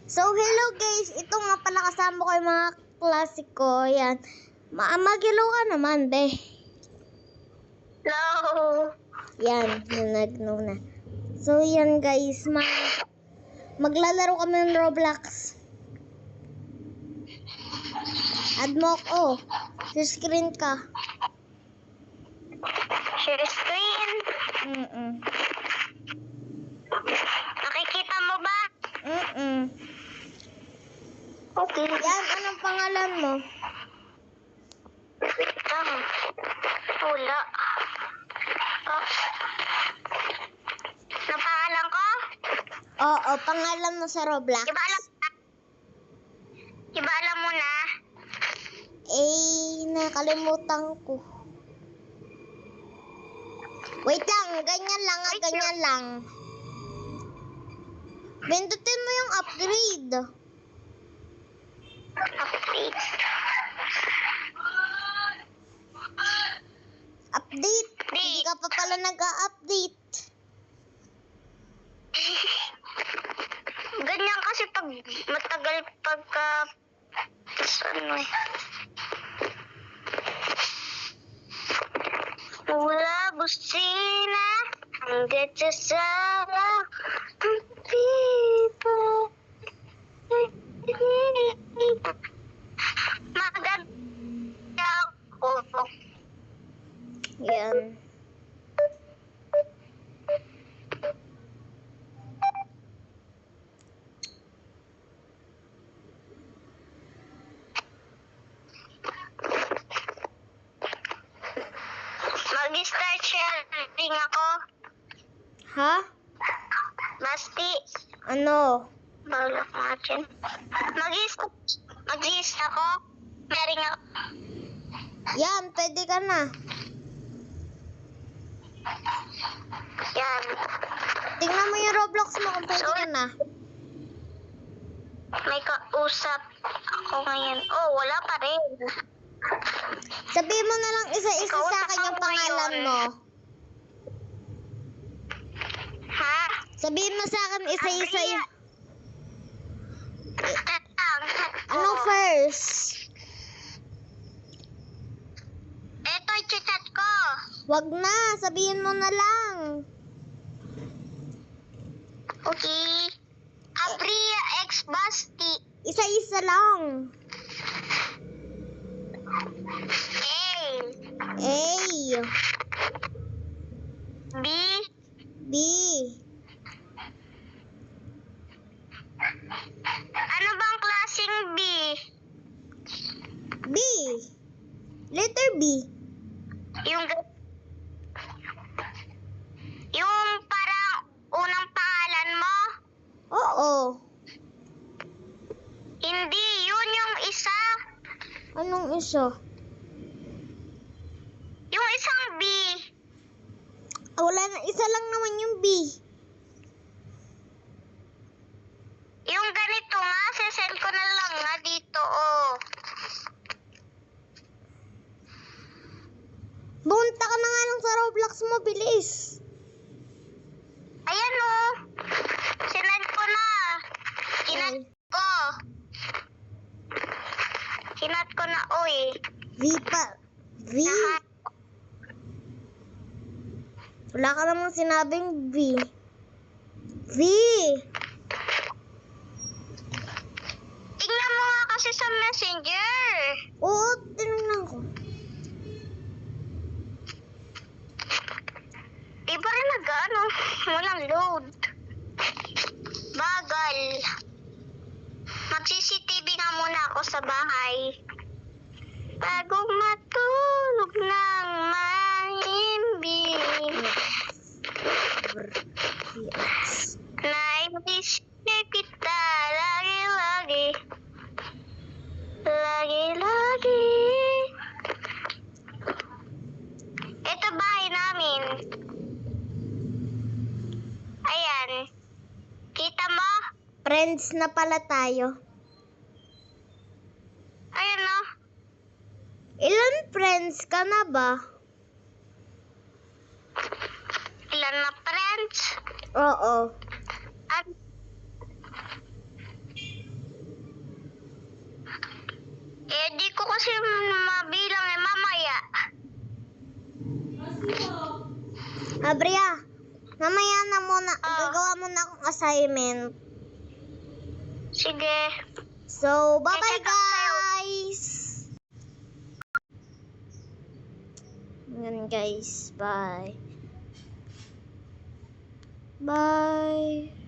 So, hello guys. Ito nga pala kasama ko yung mga klase ko. Yan. Mag-hello ka naman, be. Hello. Yan. Nanagno na. So, yan guys. Maglalaro kami ng Roblox. Add mo ako. Sa screen ka. Share screen. Nakikita mo ba? Okay. Yan. Anong pangalan mo? Wait lang. Wala. Oh. Ano pangalan ko? Oo. Pangalan mo sa Roblox. Iba alam mo na? Nakalimutan ko. Wait lang. Ganyan lang. Ganyan lang. Pindutin mo yung upgrade. Update. Update. Hindi ka pa pala nag-update. Ganyan kasi pag matagal pagka ano eh. Wala busina hanggang sa sala ng people. Maganda ako. Yan. Mag-start sharing ako. Ha? Basti. Ano? Balak natin. Mag-is ako. Meron ako. Yan, pwede ka na. Yan. Tingnan mo yung Roblox mo kung pwede ka na. May kausap ako ngayon. Oh, wala pa rin. Sabihin mo na lang isa-isa sa Kausap akin yung ako pangalan ngayon. mo. Ha? Sabihin mo sa akin isa-isa Andrea. yung... Ano first? Ito, i-chat ko. Wag na, sabihin mo na lang. Okay. Abria X Basti. Isa-isa lang. A. A. B. B. Ano bang klaseng B? B. Letter B. Yung parang unang pangalan mo? Oo. Hindi, yun yung isa. Anong isa? Yung isang B. Wala na, isa lang naman yung B. Yung ganito nga, sesend ko na lang nga dito, oh. Bunta ka na nga lang sa Roblox mo, bilis. Ayan, oh. Sinend ko na. Kinat ko. Kinat ko na, oy. V pa. V? Wala ka namang sinabing V. V! Tingnan mo nga kasi sa messenger. Oo, tinignan ko. Di ba rin nag-ano? Walang load. Bagal. Mag-CCTV nga muna ako sa bahay. Bago matulog ng mahimbing. Naimbis na kita lagi-lagi. Lagi-lagi. Ito bahay namin. Ayan. Kita mo? Friends na pala tayo. Ayan o. Ilan friends ka na ba? Ilan na friends? Oo. At kasi mabilang eh mamaya. Abria, mamaya na muna. Oh. Gagawa muna akong assignment. Sige. So, bye-bye Check up sa'yo. guys! Yan guys, bye. Bye!